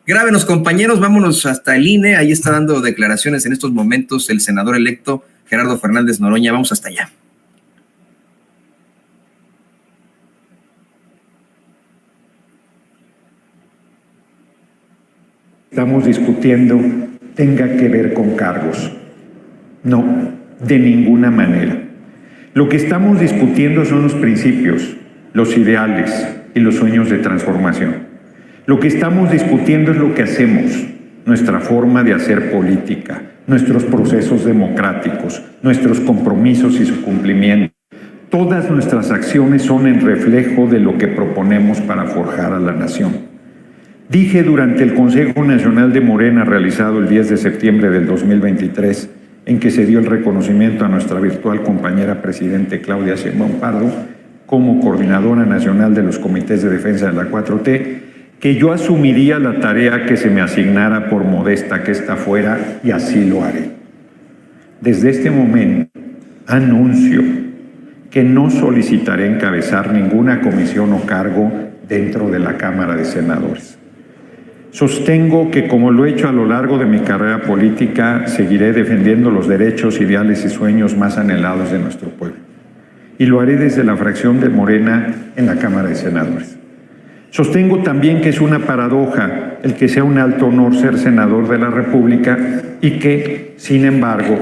Grábenos, compañeros, vámonos hasta el INE. Ahí está dando declaraciones en estos momentos el senador electo Gerardo Fernández Noroña. Vamos hasta allá. Estamos discutiendo tenga que ver con cargos. No, de ninguna manera. Lo que estamos discutiendo son los principios, los ideales y los sueños de transformación. Lo que estamos discutiendo es lo que hacemos, nuestra forma de hacer política, nuestros procesos democráticos, nuestros compromisos y su cumplimiento. Todas nuestras acciones son el reflejo de lo que proponemos para forjar a la nación. Dije durante el Consejo Nacional de Morena realizado el 10 de septiembre del 2023, en que se dio el reconocimiento a nuestra virtual compañera presidente Claudia Sheinbaum Pardo como coordinadora nacional de los comités de defensa de la 4T, que yo asumiría la tarea que se me asignara por modesta que ésta fuera, y así lo haré. Desde este momento anuncio que no solicitaré encabezar ninguna comisión o cargo dentro de la Cámara de Senadores. Sostengo que, como lo he hecho a lo largo de mi carrera política, seguiré defendiendo los derechos, ideales y sueños más anhelados de nuestro pueblo. Y lo haré desde la fracción de Morena en la Cámara de Senadores. Sostengo también que es una paradoja el que sea un alto honor ser senador de la República y que, sin embargo,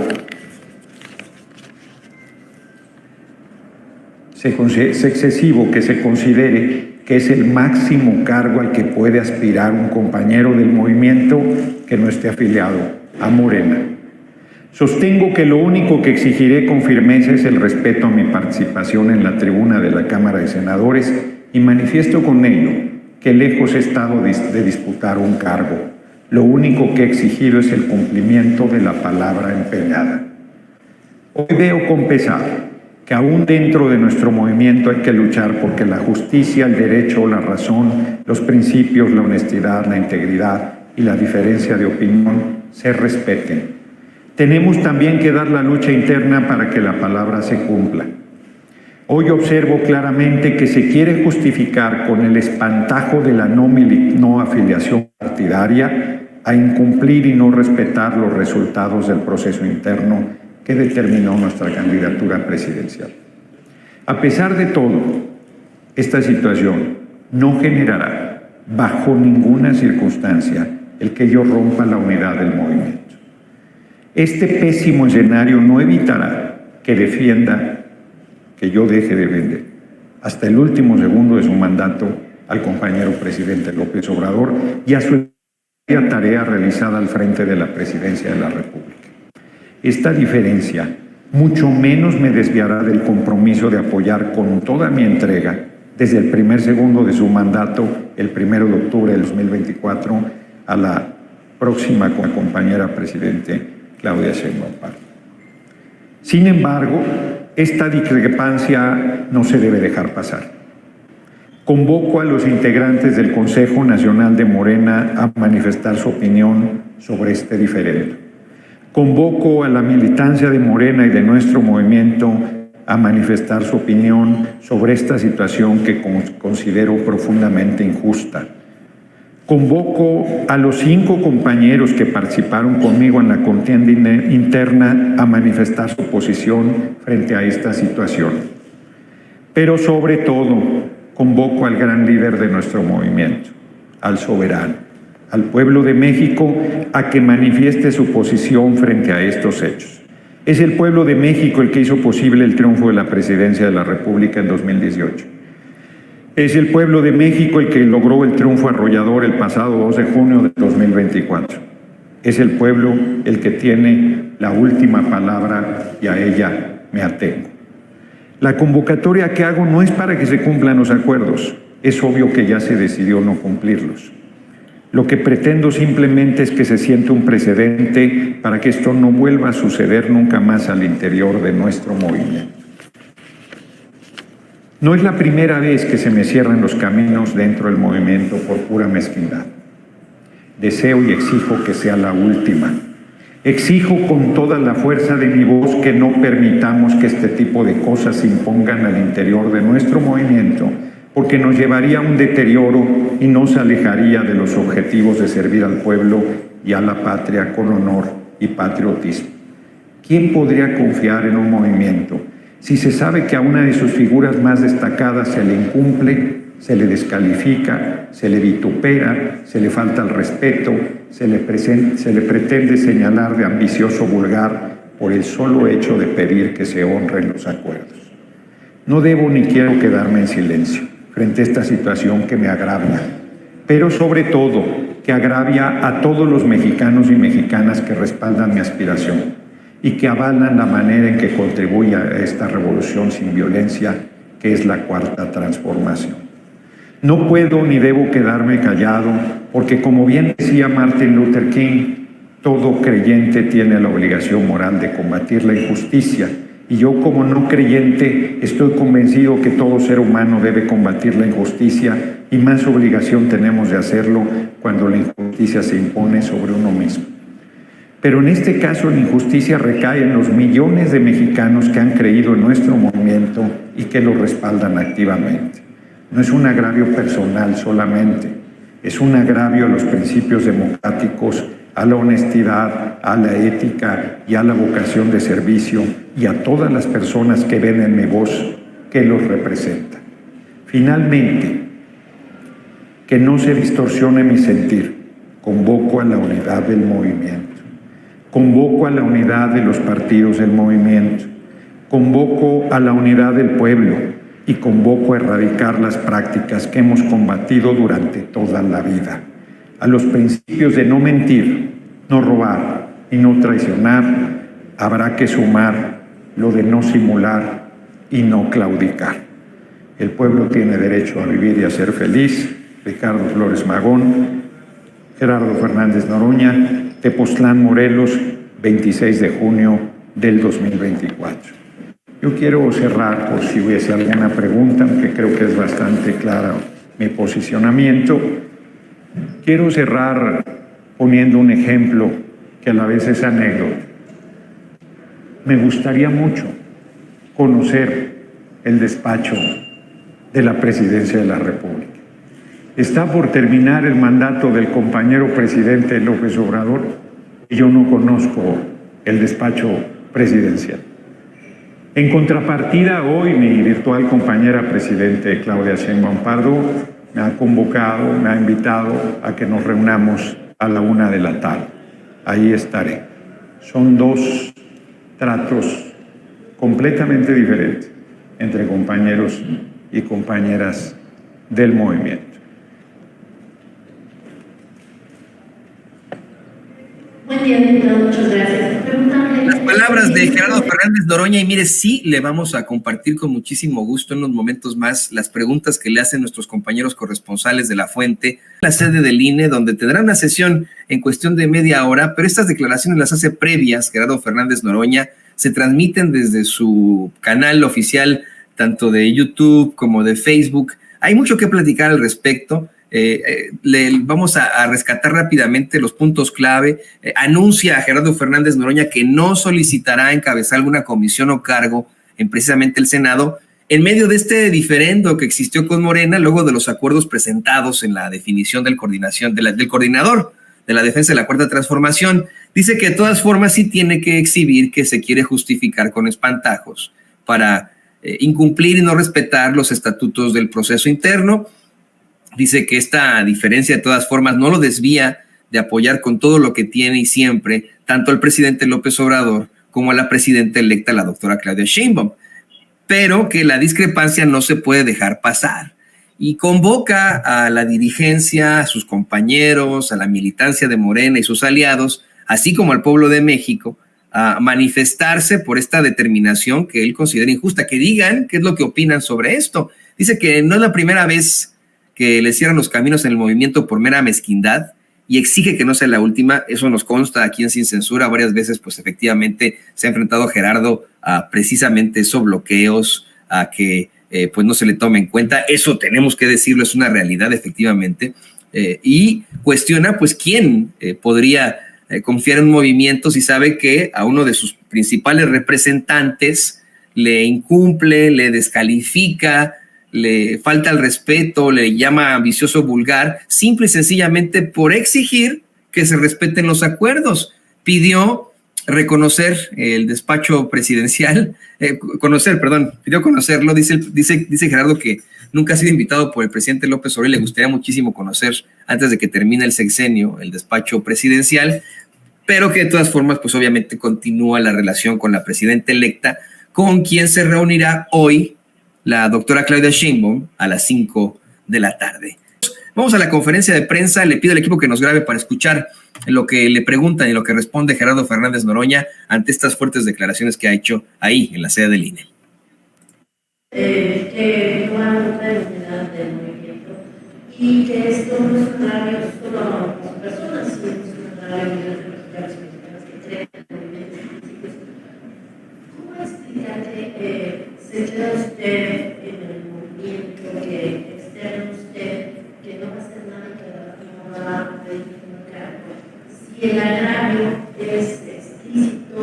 es excesivo que se considere que es el máximo cargo al que puede aspirar un compañero del movimiento que no esté afiliado a Morena. Sostengo que lo único que exigiré con firmeza es el respeto a mi participación en la tribuna de la Cámara de Senadores y manifiesto con ello que lejos he estado de disputar un cargo. Lo único que he exigido es el cumplimiento de la palabra empeñada. Hoy veo con pesar que aún dentro de nuestro movimiento hay que luchar porque la justicia, el derecho, la razón, los principios, la honestidad, la integridad y la diferencia de opinión se respeten. Tenemos también que dar la lucha interna para que la palabra se cumpla. Hoy observo claramente que se quiere justificar con el espantajo de la no afiliación partidaria a incumplir y no respetar los resultados del proceso interno que determinó nuestra candidatura presidencial. A pesar de todo, esta situación no generará, bajo ninguna circunstancia, el que yo rompa la unidad del movimiento. Este pésimo escenario no evitará que defienda, que yo deje de vender, hasta el último segundo de su mandato al compañero presidente López Obrador y a su tarea realizada al frente de la presidencia de la República. Esta diferencia mucho menos me desviará del compromiso de apoyar con toda mi entrega desde el primer segundo de su mandato, el 1 de octubre del 2024, a la próxima compañera presidente Claudia Sheinbaum Pardo. Sin embargo, esta discrepancia no se debe dejar pasar. Convoco a los integrantes del Consejo Nacional de Morena a manifestar su opinión sobre este diferendo. Convoco a la militancia de Morena y de nuestro movimiento a manifestar su opinión sobre esta situación que considero profundamente injusta. Convoco a los 5 compañeros que participaron conmigo en la contienda interna a manifestar su posición frente a esta situación. Pero sobre todo, convoco al gran líder de nuestro movimiento, al soberano, al pueblo de México, a que manifieste su posición frente a estos hechos. Es el pueblo de México el que hizo posible el triunfo de la presidencia de la República en 2018. Es el pueblo de México el que logró el triunfo arrollador el pasado 2 de junio de 2024. Es el pueblo el que tiene la última palabra y a ella me atengo. La convocatoria que hago no es para que se cumplan los acuerdos. Es obvio que ya se decidió no cumplirlos. Lo que pretendo simplemente es que se siente un precedente para que esto no vuelva a suceder nunca más al interior de nuestro movimiento. No es la primera vez que se me cierran los caminos dentro del movimiento por pura mezquindad. Deseo y exijo que sea la última. Exijo con toda la fuerza de mi voz que no permitamos que este tipo de cosas se impongan al interior de nuestro movimiento, porque nos llevaría a un deterioro y nos alejaría de los objetivos de servir al pueblo y a la patria con honor y patriotismo. ¿Quién podría confiar en un movimiento si se sabe que a una de sus figuras más destacadas se le incumple, se le descalifica, se le vitupera, se le falta el respeto, se le pretende señalar de ambicioso vulgar por el solo hecho de pedir que se honren los acuerdos? No debo ni quiero quedarme en silencio frente a esta situación que me agravia, pero sobre todo que agravia a todos los mexicanos y mexicanas que respaldan mi aspiración y que avalan la manera en que contribuye a esta revolución sin violencia que es la Cuarta Transformación. No puedo ni debo quedarme callado porque, como bien decía Martin Luther King, todo creyente tiene la obligación moral de combatir la injusticia, y yo, como no creyente, estoy convencido que todo ser humano debe combatir la injusticia, y más obligación tenemos de hacerlo cuando la injusticia se impone sobre uno mismo. Pero en este caso la injusticia recae en los millones de mexicanos que han creído en nuestro movimiento y que lo respaldan activamente. No es un agravio personal solamente, es un agravio a los principios democráticos, a la honestidad, a la ética y a la vocación de servicio, y a todas las personas que ven en mi voz que los representa. Finalmente, que no se distorsione mi sentir, convoco a la unidad del movimiento, convoco a la unidad de los partidos del movimiento, convoco a la unidad del pueblo y convoco a erradicar las prácticas que hemos combatido durante toda la vida, a los principios de no mentir, no robar y no traicionar. Habrá que sumar lo de no simular y no claudicar. El pueblo tiene derecho a vivir y a ser feliz. Ricardo Flores Magón, Gerardo Fernández Noroña, Tepoztlán, Morelos, 26 de junio del 2024. Yo quiero cerrar, por si hubiese alguna pregunta, aunque creo que es bastante clara mi posicionamiento. Quiero cerrar poniendo un ejemplo que a la vez es anécdota. Me gustaría mucho conocer el despacho de la Presidencia de la República. Está por terminar el mandato del compañero presidente López Obrador y yo no conozco el despacho presidencial. En contrapartida, hoy mi virtual compañera presidente Claudia Sheinbaum Pardo me ha convocado, me ha invitado a que nos reunamos a la 1 de la tarde. Ahí estaré. Son dos tratos completamente diferentes entre compañeros y compañeras del movimiento. Buen día, diputado, muchas gracias. Las palabras de Gerardo Fernández Noroña, y mire, sí le vamos a compartir con muchísimo gusto en unos momentos más las preguntas que le hacen nuestros compañeros corresponsales de La Fuente, la sede del INE, donde tendrá una sesión en cuestión de media hora, pero estas declaraciones las hace previas Gerardo Fernández Noroña, se transmiten desde su canal oficial, tanto de YouTube como de Facebook. Hay mucho que platicar al respecto. Vamos a rescatar rápidamente los puntos clave. Anuncia a Gerardo Fernández Noroña que no solicitará encabezar alguna comisión o cargo en precisamente el Senado, en medio de este diferendo que existió con Morena, luego de los acuerdos presentados en la definición del coordinador de la defensa de la Cuarta Transformación. Dice que de todas formas sí tiene que exhibir que se quiere justificar con espantajos para incumplir y no respetar los estatutos del proceso interno. Dice que esta diferencia de todas formas no lo desvía de apoyar con todo lo que tiene y siempre tanto al presidente López Obrador como a la presidenta electa, la doctora Claudia Sheinbaum, pero que la discrepancia no se puede dejar pasar. Y convoca a la dirigencia, a sus compañeros, a la militancia de Morena y sus aliados, así como al pueblo de México, a manifestarse por esta determinación que él considera injusta, que digan qué es lo que opinan sobre esto. Dice que no es la primera vez que le cierran los caminos en el movimiento por mera mezquindad y exige que no sea la última. Eso nos consta aquí en Sin Censura. Varias veces, pues efectivamente, se ha enfrentado Gerardo a precisamente esos bloqueos, a que pues no se le tome en cuenta. Eso tenemos que decirlo, es una realidad efectivamente. Y cuestiona pues quién podría confiar en un movimiento si sabe que a uno de sus principales representantes le incumple, le descalifica, le falta el respeto, le llama ambicioso, vulgar, simple y sencillamente por exigir que se respeten los acuerdos. Pidió reconocer el despacho presidencial, pidió conocerlo. Dice Gerardo que nunca ha sido invitado por el presidente López Obrador y le gustaría muchísimo conocer antes de que termine el sexenio el despacho presidencial, pero que de todas formas, pues obviamente continúa la relación con la presidenta electa, con quien se reunirá hoy la doctora Claudia Sheinbaum a las 5 de la tarde. Vamos a la conferencia de prensa. Le pido al equipo que nos grabe para escuchar lo que le preguntan y lo que responde Gerardo Fernández Noroña ante estas fuertes declaraciones que ha hecho ahí en la sede del INE. Que no hay otra unidad del movimiento y que esto no es un agravio solo a las personas, sino es un agravio a millones de mexicanos y mexicanas que creen en el movimiento. ¿Cómo explicar que se queda usted en el movimiento, que externa usted, que no va a hacer nada, que no va a pedir un cargo? Si el agravio es explícito,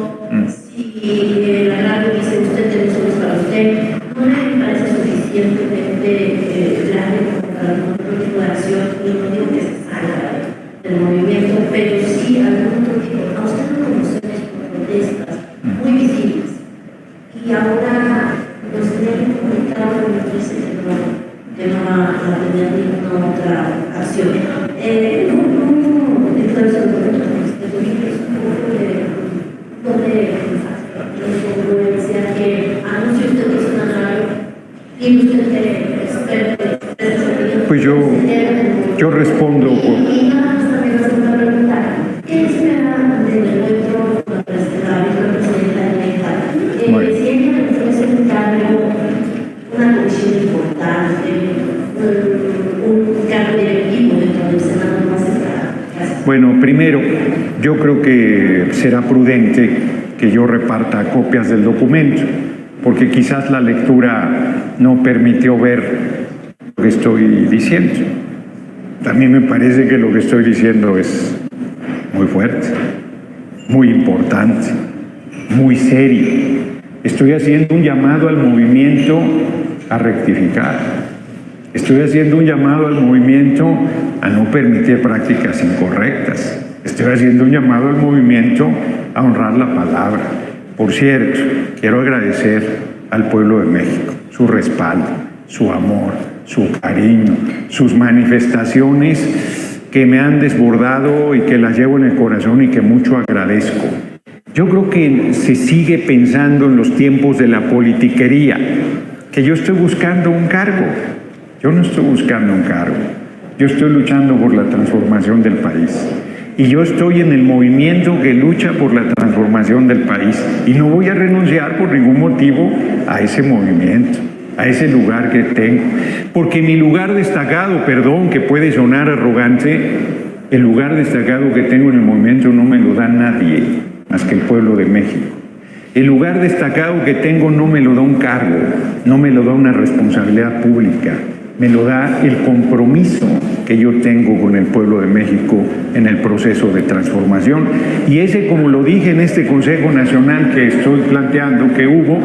si el agravio dice usted tiene solo para usted, ¿no le parece suficientemente grave para algún otro tipo de acción? Y no digo que se salga del movimiento, pero sí algún otro tipo. A usted lo conocemos por protestas muy visibles. Y ahora nos tienen comunicado y nos dice que no va a tener ninguna otra acción. Declaración de es un poco de decía que anunció usted que es un agravio y usted que experto. Pues yo respondo por... Y nada más también hacer una pregunta. ¿Qué espera del encuentro con la presidenta electa? Si ella le ofrece un cargo, una comisión importante, un cargo directivo dentro del Senado, no hace nada. Bueno, primero, yo creo que será prudente que yo reparta copias del documento, porque quizás la lectura no permitió ver lo que estoy diciendo. A mí me parece que lo que estoy diciendo es muy fuerte, muy importante, muy serio. Estoy haciendo un llamado al movimiento a rectificar. Estoy haciendo un llamado al movimiento a no permitir prácticas incorrectas. Estoy haciendo un llamado al movimiento a honrar la palabra. Por cierto, quiero agradecer al pueblo de México su respaldo, su amor, su cariño, sus manifestaciones que me han desbordado y que las llevo en el corazón y que mucho agradezco. Yo creo que se sigue pensando en los tiempos de la politiquería, que yo estoy buscando un cargo. Yo no estoy buscando un cargo. Yo estoy luchando por la transformación del país. Y yo estoy en el movimiento que lucha por la transformación del país. Y no voy a renunciar por ningún motivo a ese movimiento, a ese lugar que tengo. Porque mi lugar destacado, perdón, que puede sonar arrogante, el lugar destacado que tengo en el movimiento no me lo da nadie más que el pueblo de México. El lugar destacado que tengo no me lo da un cargo, no me lo da una responsabilidad pública, me lo da el compromiso que yo tengo con el pueblo de México en el proceso de transformación. Y ese, como lo dije en este Consejo Nacional que estoy planteando que hubo,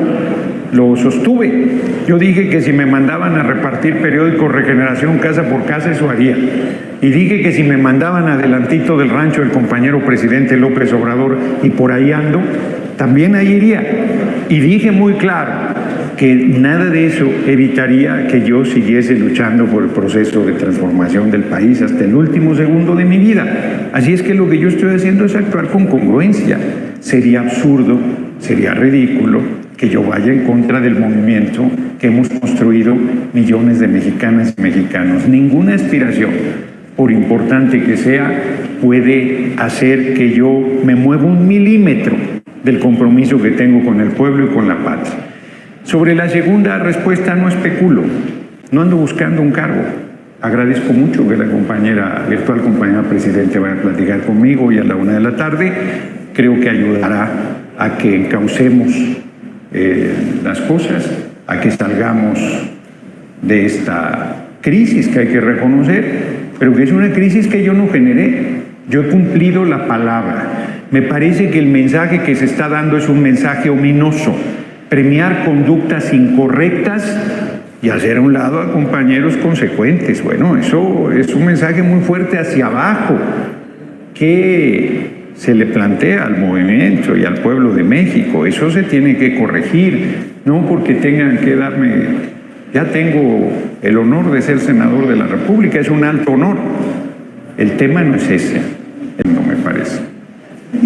lo sostuve. Yo dije que si me mandaban a repartir periódicos Regeneración casa por casa, eso haría. Y dije que si me mandaban adelantito del rancho el compañero presidente López Obrador y por ahí ando, también ahí iría. Y dije muy claro que nada de eso evitaría que yo siguiese luchando por el proceso de transformación del país hasta el último segundo de mi vida. Así es que lo que yo estoy haciendo es actuar con congruencia. Sería absurdo, sería ridículo que yo vaya en contra del movimiento que hemos construido millones de mexicanas y mexicanos. Ninguna aspiración, por importante que sea, puede hacer que yo me mueva un milímetro del compromiso que tengo con el pueblo y con la patria. Sobre la segunda respuesta, no especulo, no ando buscando un cargo. Agradezco mucho que la virtual compañera presidente vaya a platicar conmigo hoy a la 1 de la tarde. Creo que ayudará a que encaucemos las cosas, a que salgamos de esta crisis que hay que reconocer, pero que es una crisis que yo no generé. Yo he cumplido la palabra. Me parece que el mensaje que se está dando es un mensaje ominoso. Premiar conductas incorrectas y hacer a un lado a compañeros consecuentes. Bueno, eso es un mensaje muy fuerte hacia abajo que se le plantea al movimiento y al pueblo de México. Eso se tiene que corregir, no porque tengan que darme... Ya tengo el honor de ser senador de la República, es un alto honor. El tema no es ese, no me parece. Yo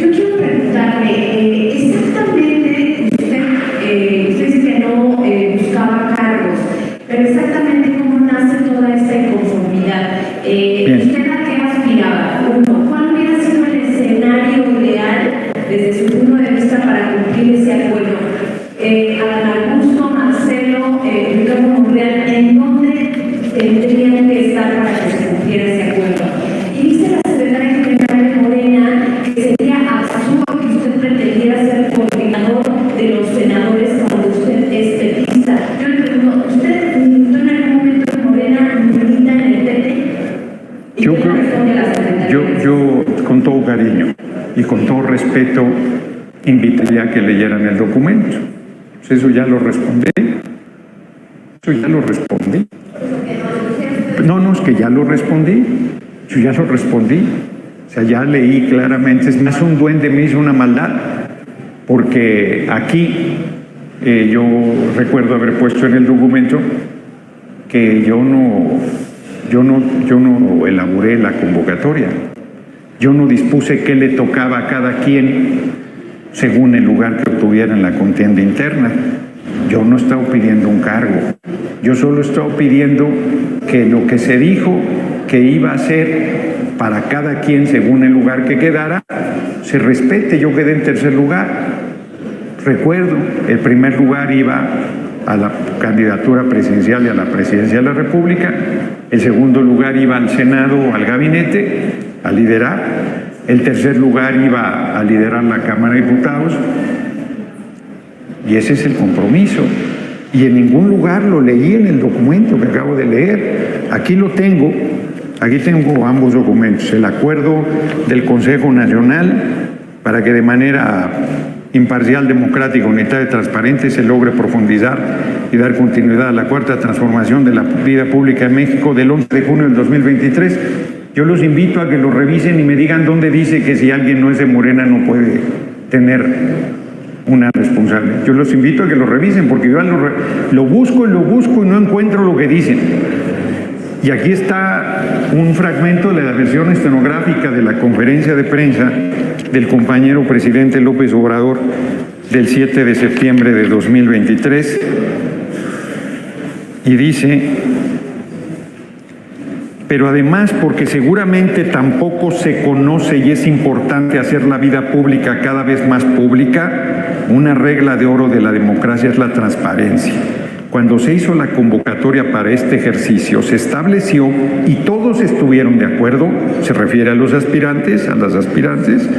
quiero preguntarle, exactamente, usted dice que no buscaba cargos, pero exactamente cómo nace toda esta inconformidad. ¿Usted a qué aspiraba? Uno, ¿cuál hubiera sido el escenario ideal desde su punto de vista para cumplir ese acuerdo? Adán Augusto, Marcelo, Ricardo Monreal, ¿en dónde tendrían que estar para que se cumpliera ese acuerdo? Y dice la secretaria general de Morena que sería absurdo que usted pretendiera ser coordinador de los senadores cuando usted es petista. Yo le pregunto, ¿usted militó en algún momento en Morena, milita en el PT? Yo, con todo cariño y con todo respeto, invitaría a que leyeran el documento. Pues eso ya lo respondí. No, es que ya lo respondí. Yo ya lo respondí. O sea, ya leí claramente. Es más, un duende me hizo una maldad. Porque aquí yo recuerdo haber puesto en el documento que yo no elaboré la convocatoria. Yo no dispuse qué le tocaba a cada quien según el lugar que obtuviera en la contienda interna. Yo no estaba pidiendo un cargo. Yo solo estaba pidiendo que lo que se dijo que iba a ser para cada quien según el lugar que quedara, se respete. Yo quedé en tercer lugar. Recuerdo, el primer lugar iba a la candidatura presidencial y a la presidencia de la República. El segundo lugar iba al Senado o al gabinete a liderar. El tercer lugar iba a liderar la Cámara de Diputados. Y ese es el compromiso. Y en ningún lugar lo leí en el documento que acabo de leer. Aquí lo tengo. Aquí tengo ambos documentos. El acuerdo del Consejo Nacional para que de manera imparcial, democrática, unitaria y transparente se logre profundizar y dar continuidad a la cuarta transformación de la vida pública en México del 11 de junio del 2023. Yo los invito a que lo revisen y me digan dónde dice que si alguien no es de Morena no puede tener una responsabilidad. Yo los invito a que lo revisen porque yo lo busco y no encuentro lo que dicen. Y aquí está un fragmento de la versión estenográfica de la conferencia de prensa del compañero presidente López Obrador del 7 de septiembre de 2023 y dice: pero además porque seguramente tampoco se conoce y es importante hacer la vida pública cada vez más pública, una regla de oro de la democracia es la transparencia. Cuando se hizo la convocatoria para este ejercicio, se estableció, y todos estuvieron de acuerdo, se refiere a los aspirantes, a las aspirantes,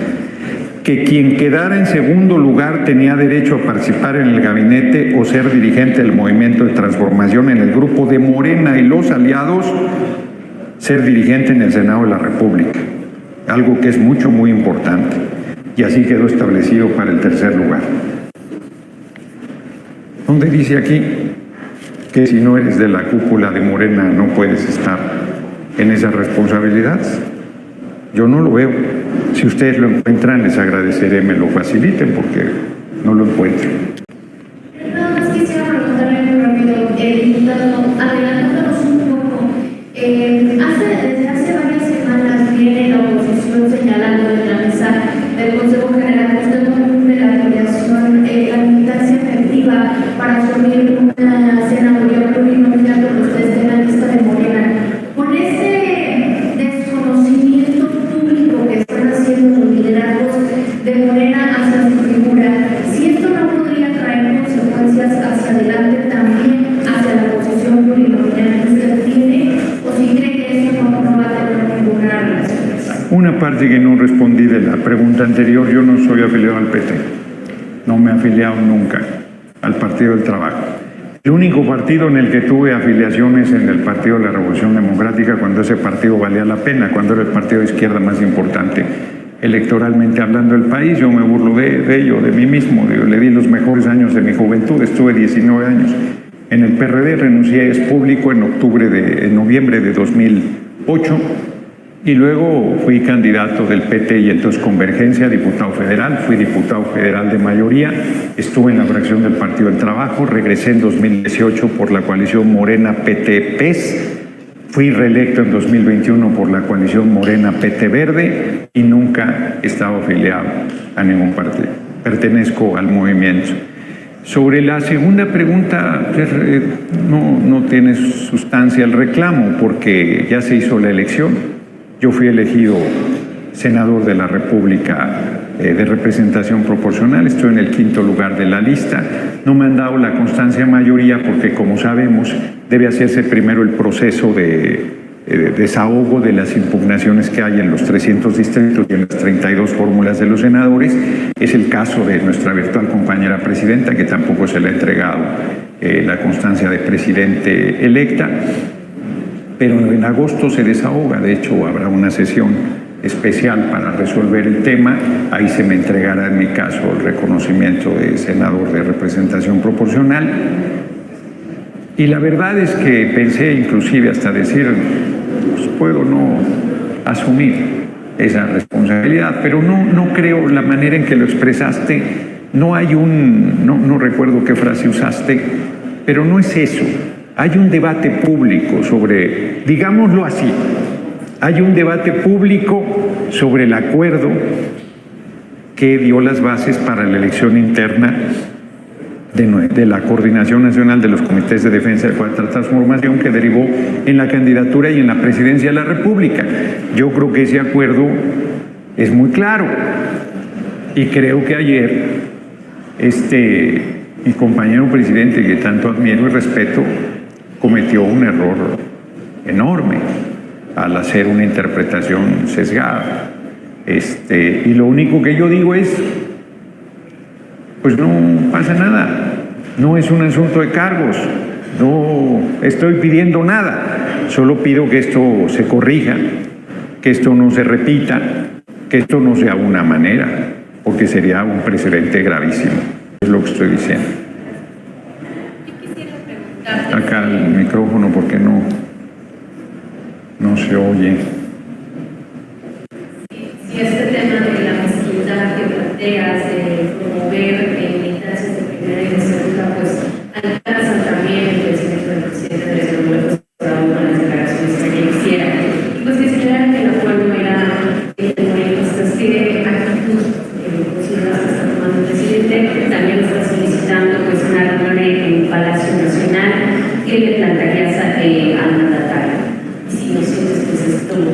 que quien quedara en segundo lugar tenía derecho a participar en el gabinete o ser dirigente del movimiento de transformación en el grupo de Morena y los aliados, ser dirigente en el Senado de la República, algo que es muy importante, y así quedó establecido para el tercer lugar. ¿Dónde dice aquí que si no eres de la cúpula de Morena no puedes estar en esas responsabilidades? Yo no lo veo. Si ustedes lo encuentran, les agradeceré me lo faciliten porque no lo encuentro. Nada más quisiera preguntarle muy rápido, diputado, adelantándonos un poco. Desde hace varias semanas viene la oposición señalando en la mesa del Consejo General que usted no cumple la afiliación, la militancia efectiva para asumir una senaduría plurinominal donde usted esté en la lista de Morena. Con ese desconocimiento público que están haciendo los liderazgos de Morena hacia su figura, si esto no podría traer consecuencias hacia adelante también hacia la posición plurinominal que usted tiene, o si cree que eso no va a tener ninguna relación. Una parte que no respondí de la pregunta anterior: yo no soy afiliado al PT, no me he afiliado nunca al Partido del Trabajo. El único partido en el que tuve afiliaciones en el Partido de la Revolución Democrática, cuando ese partido valía la pena, cuando era el partido de izquierda más importante electoralmente hablando del país. Yo me burlo de ello, de mí mismo. Le di los mejores años de mi juventud, estuve 19 años En el PRD renuncié, es público, en noviembre de 2008, y luego fui candidato del PT y entonces Convergencia, diputado federal, fui diputado federal de mayoría, estuve en la fracción del Partido del Trabajo, regresé en 2018 por la coalición Morena-PT-PES, fui reelecto en 2021 por la coalición Morena-PT Verde y nunca he estado afiliado a ningún partido. Pertenezco al movimiento. Sobre la segunda pregunta, no tiene sustancia el reclamo porque ya se hizo la elección. Yo fui elegido senador de la República de representación proporcional, estoy en el 5º lugar de la lista. No me han dado la constancia de mayoría porque, como sabemos, debe hacerse primero el proceso de desahogo de las impugnaciones que hay en los 300 distritos y en las 32 fórmulas de los senadores. Es el caso de nuestra virtual compañera presidenta, que tampoco se le ha entregado la constancia de presidente electa, pero en agosto se desahoga. De hecho, habrá una sesión especial para resolver el tema. Ahí se me entregará, en mi caso, el reconocimiento de senador de representación proporcional. Y la verdad es que pensé inclusive hasta decir, pues puedo no asumir esa responsabilidad, pero no creo la manera en que lo expresaste. No hay no recuerdo qué frase usaste, pero no es eso. Hay un debate público sobre, digámoslo así, hay un debate público sobre el acuerdo que dio las bases para la elección interna de la Coordinación Nacional de los Comités de Defensa de Cuarta Transformación, que derivó en la candidatura y en la presidencia de la República. Yo creo que ese acuerdo es muy claro y creo que ayer mi compañero presidente, que tanto admiro y respeto, cometió un error enorme al hacer una interpretación sesgada. Y lo único que yo digo es, pues no pasa nada, no es un asunto de cargos, no estoy pidiendo nada, solo pido que esto se corrija, que esto no se repita, que esto no sea una manera, porque sería un precedente gravísimo, es lo que estoy diciendo. Yo quisiera preguntarte... Acá el micrófono, porque no se oye. Si este tema de la mezquindad que planteas, de promover instancias de primera y de segunda, pues alcanza también el crecimiento del presidente de los Unidos para unas declaraciones que hiciera. Y pues quisiera que el acuerdo era pues qué actitud consideras que está tomando el presidente. También está solicitando pues una reunión en Palacio Nacional. ¿Qué le plantearías al mandatario? Si no sientes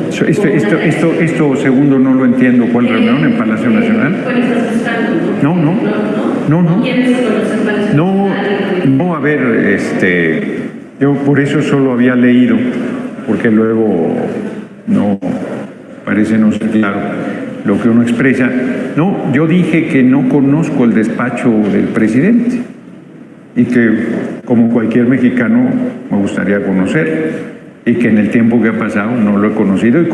pues esto segundo no lo entiendo. ¿Cuál reunión en Palacio Nacional? ¿Cuál estás buscando? No. ¿Quieres conocer Palacio Nacional? No, a ver, yo por eso solo había leído, porque luego no parece no ser claro lo que uno expresa. No, yo dije que no conozco el despacho del presidente y que, como cualquier mexicano, me gustaría conocer, y que en el tiempo que ha pasado no lo he conocido, y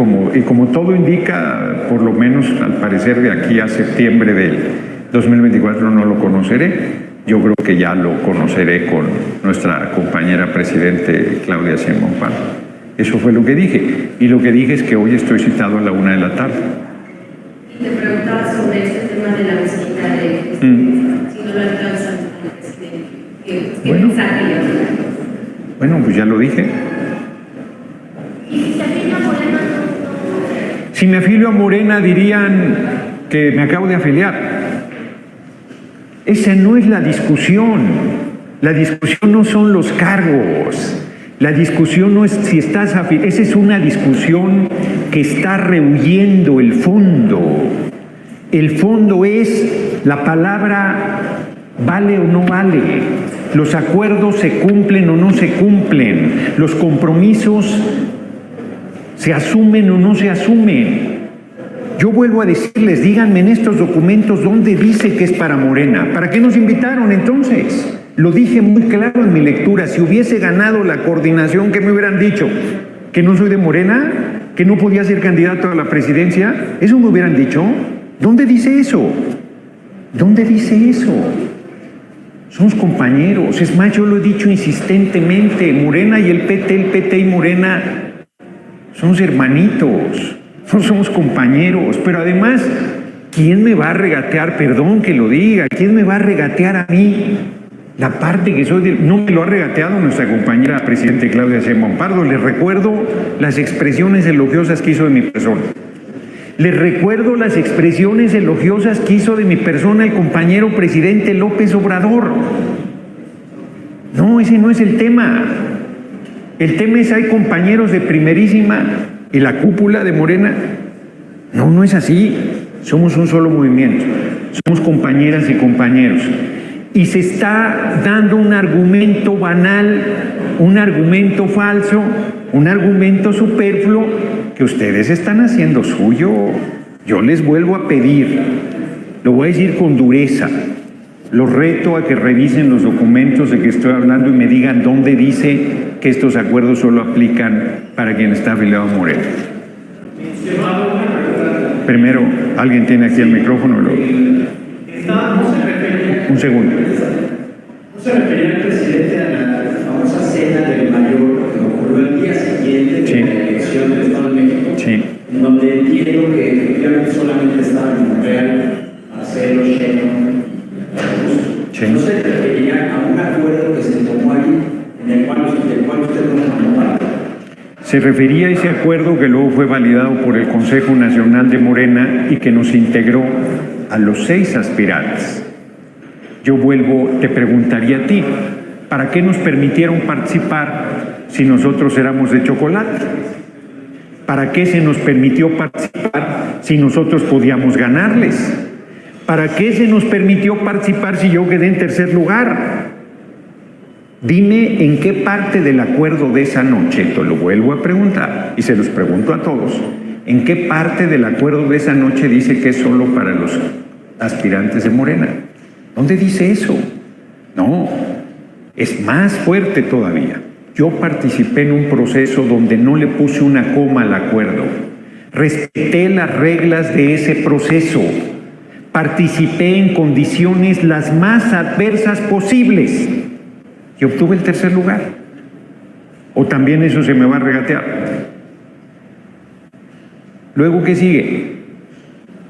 como todo indica, por lo menos al parecer de aquí a septiembre del 2024 no lo conoceré. Yo creo que ya lo conoceré con nuestra compañera presidente Claudia Sheinbaum Pardo. Eso fue lo que dije, y lo que dije es que hoy estoy citado a la 1:00 p.m. Y te preguntaba sobre este tema de la mezquindad, si no lo alcanzan al presidente, ¿qué mensaje le das? Bueno, pues ya lo dije. ¿Y si se afilia a Morena? Si me afilio a Morena dirían que me acabo de afiliar. Esa no es la discusión. La discusión no son los cargos. La discusión no es si estás afiliado. Esa es una discusión que está rehuyendo el fondo. El fondo es la palabra vale o no vale. Los acuerdos se cumplen o no se cumplen. Los compromisos se asumen o no se asumen. Yo vuelvo a decirles, díganme en estos documentos dónde dice que es para Morena. ¿Para qué nos invitaron entonces? Lo dije muy claro en mi lectura. Si hubiese ganado la coordinación, ¿qué me hubieran dicho? ¿Que no soy de Morena? ¿Que no podía ser candidato a la presidencia? ¿Eso me hubieran dicho? ¿Dónde dice eso? ¿Dónde dice eso? Somos compañeros. Es más, yo lo he dicho insistentemente, Morena y el PT y Morena somos hermanitos, no somos compañeros. Pero además, ¿quién me va a regatear? Perdón que lo diga, ¿quién me va a regatear a mí? La parte que soy no me lo ha regateado nuestra compañera presidente Claudia Sheinbaum Pardo. Les recuerdo las expresiones elogiosas que hizo de mi persona. Les recuerdo las expresiones elogiosas que hizo de mi persona el compañero presidente López Obrador. No, ese no es el tema. El tema es, hay compañeros de primerísima y la cúpula de Morena. No, no es así. Somos un solo movimiento. Somos compañeras y compañeros. Y se está dando un argumento banal, un argumento falso, un argumento superfluo que ustedes están haciendo suyo. Yo les vuelvo a pedir, lo voy a decir con dureza, los reto a que revisen los documentos de que estoy hablando y me digan dónde dice que estos acuerdos solo aplican para quien está afiliado a Morena. Primero, ¿alguien tiene aquí el micrófono? Un segundo. ¿No se refería el presidente a la famosa cena del mayor que ocurrió el día siguiente de la elección del Estado de México? Sí. En donde entiendo que efectivamente solamente estaba en Monreal, Marcelo, Sheinbaum y Augusto. Sí. ¿No se refería a un acuerdo que se tomó ahí en el cual usted no formó parte? Se refería a ese acuerdo que luego fue validado por el Consejo Nacional de Morena y que nos integró a los 6 aspirantes. Yo te preguntaría a ti, ¿para qué nos permitieron participar si nosotros éramos de chocolate? ¿Para qué se nos permitió participar si nosotros podíamos ganarles? ¿Para qué se nos permitió participar si yo quedé en tercer lugar? Dime en qué parte del acuerdo de esa noche, te lo vuelvo a preguntar y se los pregunto a todos, ¿en qué parte del acuerdo de esa noche dice que es solo para los aspirantes de Morena? ¿Dónde dice eso? No, es más fuerte todavía. Yo participé en un proceso donde no le puse una coma al acuerdo. Respeté las reglas de ese proceso. Participé en condiciones las más adversas posibles y obtuve el tercer lugar. ¿O también eso se me va a regatear? Luego, ¿qué sigue?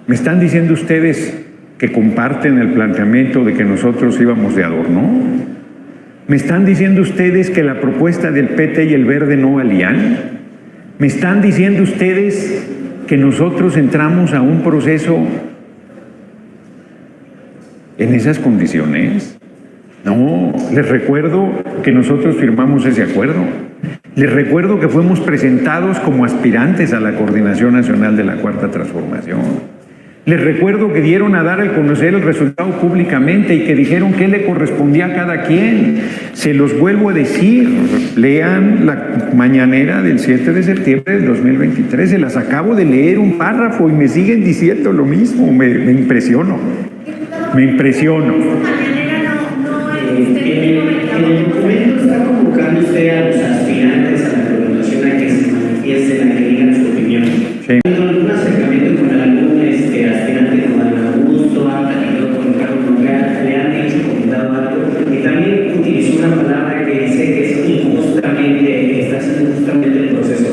¿Me están diciendo ustedes que comparten el planteamiento de que nosotros íbamos de adorno? ¿Me están diciendo ustedes que la propuesta del PT y el Verde no valían? ¿Me están diciendo ustedes que nosotros entramos a un proceso en esas condiciones? No, les recuerdo que nosotros firmamos ese acuerdo. Les recuerdo que fuimos presentados como aspirantes a la Coordinación Nacional de la Cuarta Transformación. Les recuerdo que dieron a dar a conocer el resultado públicamente y que dijeron qué le correspondía a cada quien. Se los vuelvo a decir, lean la mañanera del 7 de septiembre del 2023, se las acabo de leer un párrafo y me siguen diciendo lo mismo, me impresiono. Me impresiono. En el documento está convocando usted a los aspirantes a la coordinación a que se manifiesten, a que digan su opinión. Sí. ¿Algún acercamiento con algún aspirante como Adán Augusto, ha tenido con Carlos Monreal, le han dicho, comentado algo? Y también utilizó una palabra que dice que es injustamente, está haciendo justamente el proceso.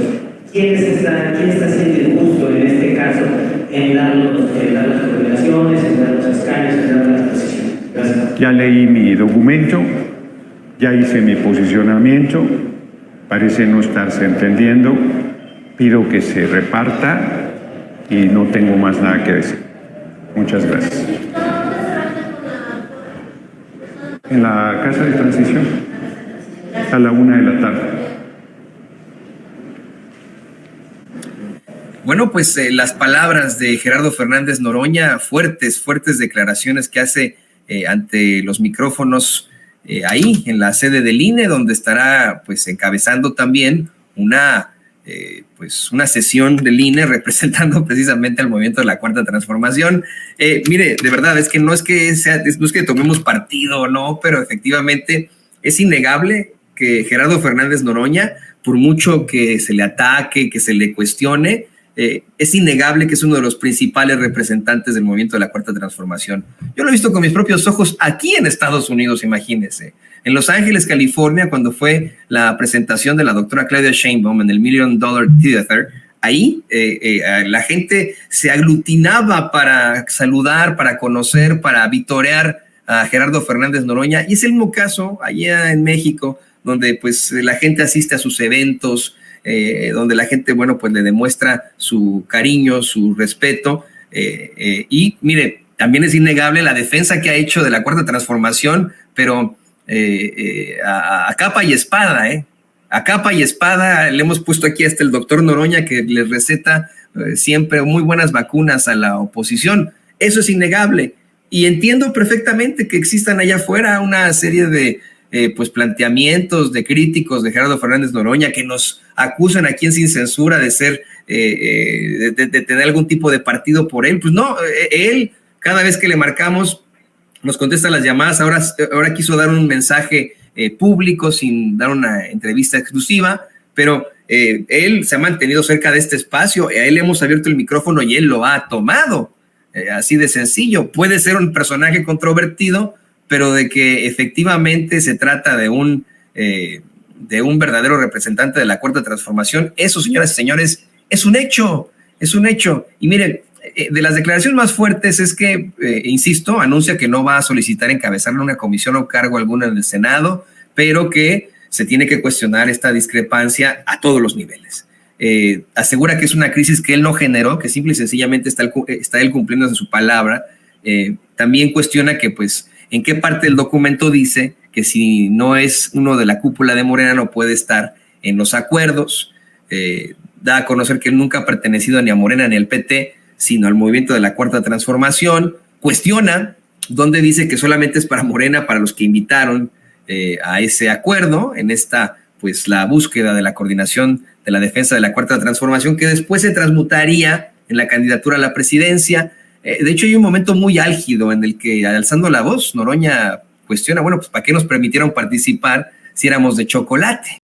¿Quién está haciendo injusto en este caso en dar las coordinaciones, en dar los escaños, en dar las posiciones? Gracias. Ya leí mi documento, ya hice mi posicionamiento, parece no estarse entendiendo, pido que se reparta y no tengo más nada que decir. Muchas gracias. En la Casa de Transición, a la 1 de la tarde. Bueno, pues las palabras de Gerardo Fernández Noroña, fuertes declaraciones que hace ante los micrófonos ahí en la sede del INE, donde estará pues encabezando también una sesión del INE representando precisamente al movimiento de la Cuarta Transformación. Mire, de verdad, es que no es que tomemos partido, no, pero efectivamente es innegable que Gerardo Fernández Noroña, por mucho que se le ataque, que se le cuestione, es innegable que es uno de los principales representantes del movimiento de la Cuarta Transformación. Yo lo he visto con mis propios ojos aquí en Estados Unidos, imagínense. En Los Ángeles, California, cuando fue la presentación de la doctora Claudia Sheinbaum en el $1 Million Theater, ahí la gente se aglutinaba para saludar, para conocer, para vitorear a Gerardo Fernández Noroña. Y es el mismo caso allá en México, donde pues la gente asiste a sus eventos, donde la gente, bueno, pues le demuestra su cariño, su respeto. Y mire, también es innegable la defensa que ha hecho de la Cuarta Transformación, pero a capa y espada, a capa y espada. Le hemos puesto aquí hasta el doctor Noroña, que les receta siempre muy buenas vacunas a la oposición. Eso es innegable. Y entiendo perfectamente que existan allá afuera una serie de pues planteamientos de críticos de Gerardo Fernández Noroña que nos acusan aquí en Sin Censura de ser, de tener algún tipo de partido por él. Pues no, él, cada vez que le marcamos, nos contesta las llamadas. Ahora quiso dar un mensaje público sin dar una entrevista exclusiva, pero él se ha mantenido cerca de este espacio. A él le hemos abierto el micrófono y él lo ha tomado. Así de sencillo. Puede ser un personaje controvertido, pero de que efectivamente se trata de un verdadero representante de la Cuarta Transformación, eso, señoras y señores, es un hecho, es un hecho. Y miren, de las declaraciones más fuertes es que, insisto, anuncia que no va a solicitar encabezarle una comisión o cargo alguna en el Senado, pero que se tiene que cuestionar esta discrepancia a todos los niveles. Asegura que es una crisis que él no generó, que simple y sencillamente está él cumpliendo de su palabra. También cuestiona que, pues, en qué parte del documento dice que si no es uno de la cúpula de Morena no puede estar en los acuerdos. Da a conocer que él nunca ha pertenecido ni a Morena ni al PT, sino al movimiento de la Cuarta Transformación. Cuestiona donde dice que solamente es para Morena, para los que invitaron a ese acuerdo, en esta, pues, la búsqueda de la coordinación de la defensa de la Cuarta Transformación, que después se transmutaría en la candidatura a la presidencia. De hecho, hay un momento muy álgido en el que, alzando la voz, Noroña cuestiona, bueno, pues ¿para qué nos permitieron participar si éramos de chocolate?